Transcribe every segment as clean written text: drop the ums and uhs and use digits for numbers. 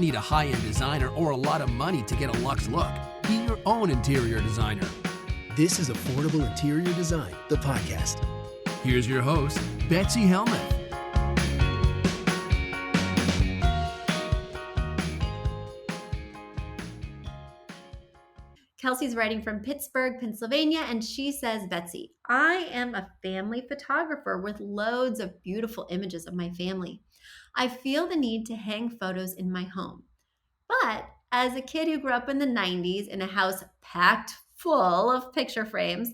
need a high-end designer or a lot of money to get a luxe look. Be your own interior designer. This is Affordable Interior Design, the podcast. Here's your host, Betsy Helmuth. Kelsey's writing from Pittsburgh, Pennsylvania, and she says, Betsy, I am a family photographer with loads of beautiful images of my family. I feel the need to hang photos in my home. But as a kid who grew up in the 90s in a house packed full of picture frames,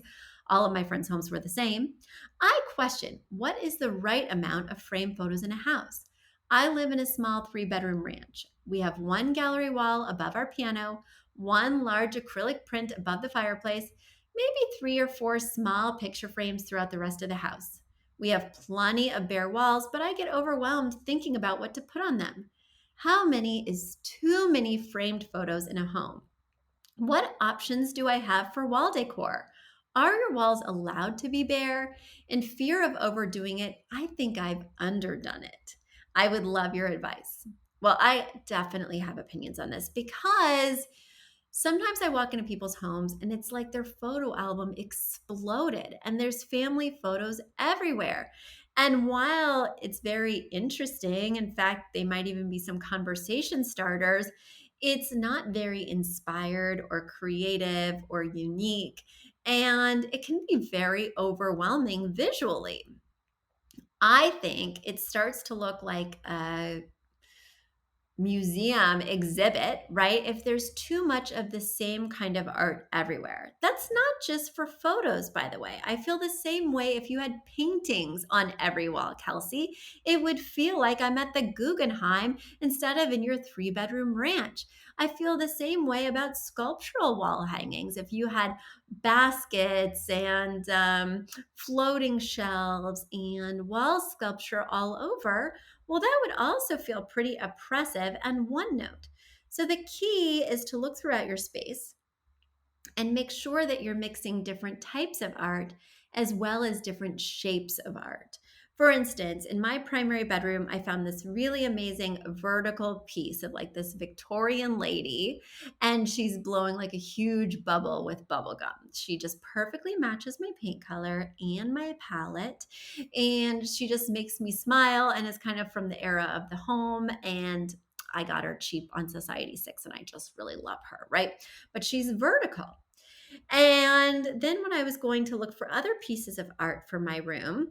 all of my friends' homes were the same, I question what is the right amount of frame photos in a house. I live in a small 3-bedroom ranch. We have one gallery wall above our piano, one large acrylic print above the fireplace, maybe 3 or 4 small picture frames throughout the rest of the house. We have plenty of bare walls, but I get overwhelmed thinking about what to put on them. How many is too many framed photos in a home? What options do I have for wall decor? Are your walls allowed to be bare? In fear of overdoing it, I think I've underdone it. I would love your advice. Well, I definitely have opinions on this because sometimes I walk into people's homes and it's like their photo album exploded and there's family photos everywhere. And while it's very interesting, in fact, they might even be some conversation starters, it's not very inspired or creative or unique. And it can be very overwhelming visually. I think it starts to look like a museum exhibit, right? If there's too much of the same kind of art everywhere. That's not just for photos, by the way. I feel the same way if you had paintings on every wall, Kelsey. It would feel like I'm at the Guggenheim instead of in your 3-bedroom ranch. I feel the same way about sculptural wall hangings. If you had baskets and floating shelves and wall sculpture all over, well, that would also feel pretty oppressive and one note. So the key is to look throughout your space and make sure that you're mixing different types of art as well as different shapes of art. For instance, in my primary bedroom, I found this really amazing vertical piece of like this Victorian lady, and she's blowing like a huge bubble with bubble gum. She just perfectly matches my paint color and my palette, and she just makes me smile and is kind of from the era of the home. And I got her cheap on Society6, and I just really love her, right? But she's vertical. And then when I was going to look for other pieces of art for my room,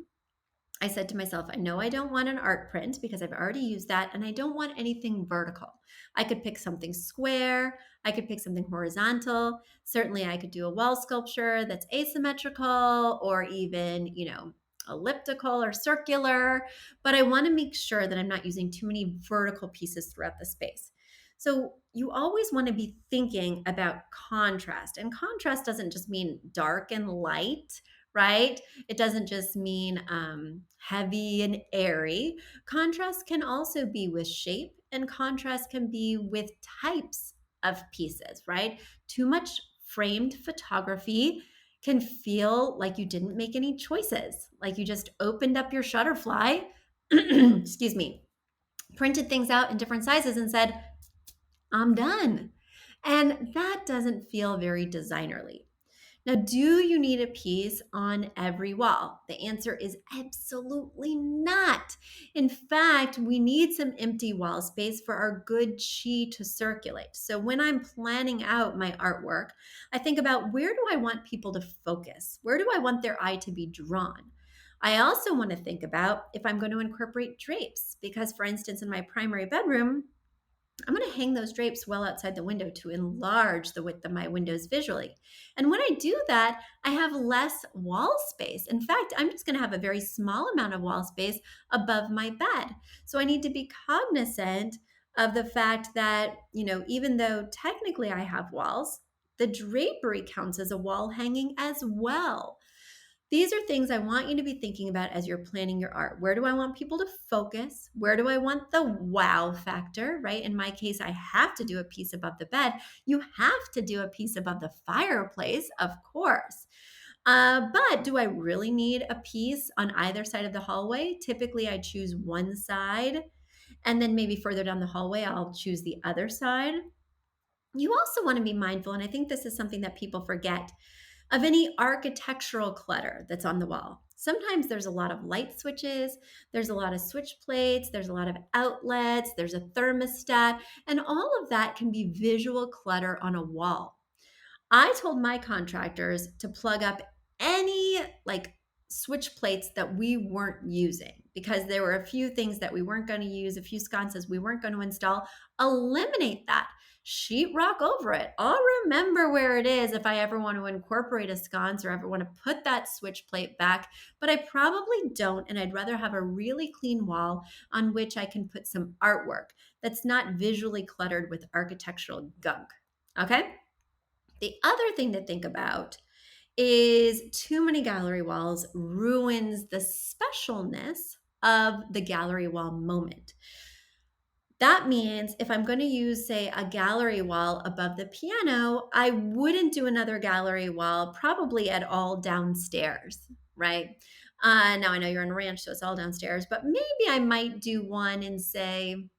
I said to myself, I know I don't want an art print because I've already used that, and I don't want anything vertical. I could pick something square. I could pick something horizontal. Certainly, I could do a wall sculpture that's asymmetrical or even, elliptical or circular, but I want to make sure that I'm not using too many vertical pieces throughout the space. So you always want to be thinking about contrast, and contrast doesn't just mean dark and light, right? It doesn't just mean heavy and airy. Contrast can also be with shape, and contrast can be with types of pieces, right? Too much framed photography can feel like you didn't make any choices, like you just opened up your Shutterfly, excuse me, printed things out in different sizes and said, I'm done. And that doesn't feel very designerly. Now, do you need a piece on every wall? The answer is absolutely not. In fact, we need some empty wall space for our good chi to circulate. So when I'm planning out my artwork, I think about where do I want people to focus? Where do I want their eye to be drawn? I also want to think about if I'm going to incorporate drapes, because for instance, in my primary bedroom, I'm going to hang those drapes well outside the window to enlarge the width of my windows visually. And when I do that, I have less wall space. In fact, I'm just going to have a very small amount of wall space above my bed. So I need to be cognizant of the fact that, even though technically I have walls, the drapery counts as a wall hanging as well. These are things I want you to be thinking about as you're planning your art. Where do I want people to focus? Where do I want the wow factor, right? In my case, I have to do a piece above the bed. You have to do a piece above the fireplace, of course. But do I really need a piece on either side of the hallway? Typically, I choose one side. And then maybe further down the hallway, I'll choose the other side. You also want to be mindful, and I think this is something that people forget, of any architectural clutter that's on the wall. Sometimes there's a lot of light switches, there's a lot of switch plates, there's a lot of outlets, there's a thermostat, and all of that can be visual clutter on a wall. I told my contractors to plug up any like switch plates that we weren't using because there were a few things that we weren't going to use, a few sconces we weren't going to install. Eliminate that. Sheetrock over it. I'll remember where it is if I ever want to incorporate a sconce or ever want to put that switch plate back, but I probably don't, and I'd rather have a really clean wall on which I can put some artwork that's not visually cluttered with architectural gunk. Okay? The other thing to think about is too many gallery walls ruins the specialness of the gallery wall moment. That means if I'm going to use, say, a gallery wall above the piano, I wouldn't do another gallery wall probably at all downstairs, right? Now I know you're on a ranch, so it's all downstairs, but maybe I might do one in, say,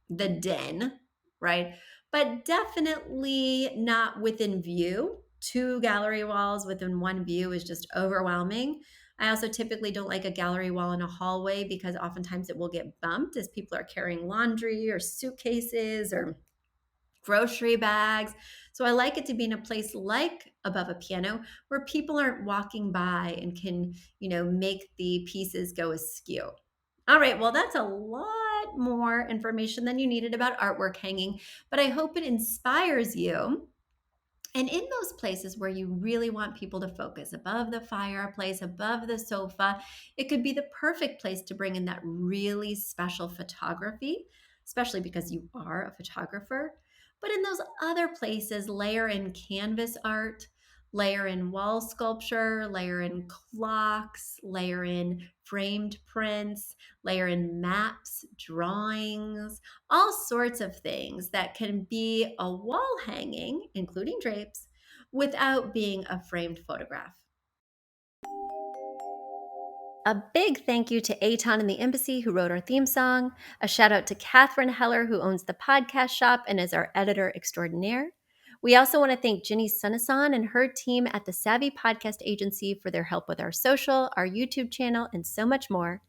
the den, right? But definitely not within view. Two gallery walls within one view is just overwhelming. I also typically don't like a gallery wall in a hallway because oftentimes it will get bumped as people are carrying laundry or suitcases or grocery bags. So I like it to be in a place like above a piano where people aren't walking by and can, make the pieces go askew. All right, well, that's a lot more information than you needed about artwork hanging, but I hope it inspires you. And in those places where you really want people to focus, above the fireplace, above the sofa, it could be the perfect place to bring in that really special photography, especially because you are a photographer. But in those other places, layer in canvas art, layer in wall sculpture, layer in clocks, layer in framed prints, layer in maps, drawings, all sorts of things that can be a wall hanging, including drapes, without being a framed photograph. A big thank you to Aton and the Embassy, who wrote our theme song. A shout out to Catherine Heller, who owns the podcast shop and is our editor extraordinaire. We also want to thank Ginny Sunasan and her team at the Savvy Podcast Agency for their help with our social, our YouTube channel, and so much more.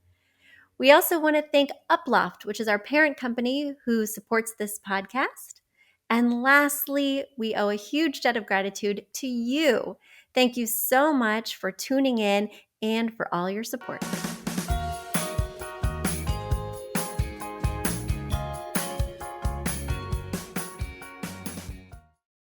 We also want to thank Uploft, which is our parent company who supports this podcast. And lastly, we owe a huge debt of gratitude to you. Thank you so much for tuning in and for all your support.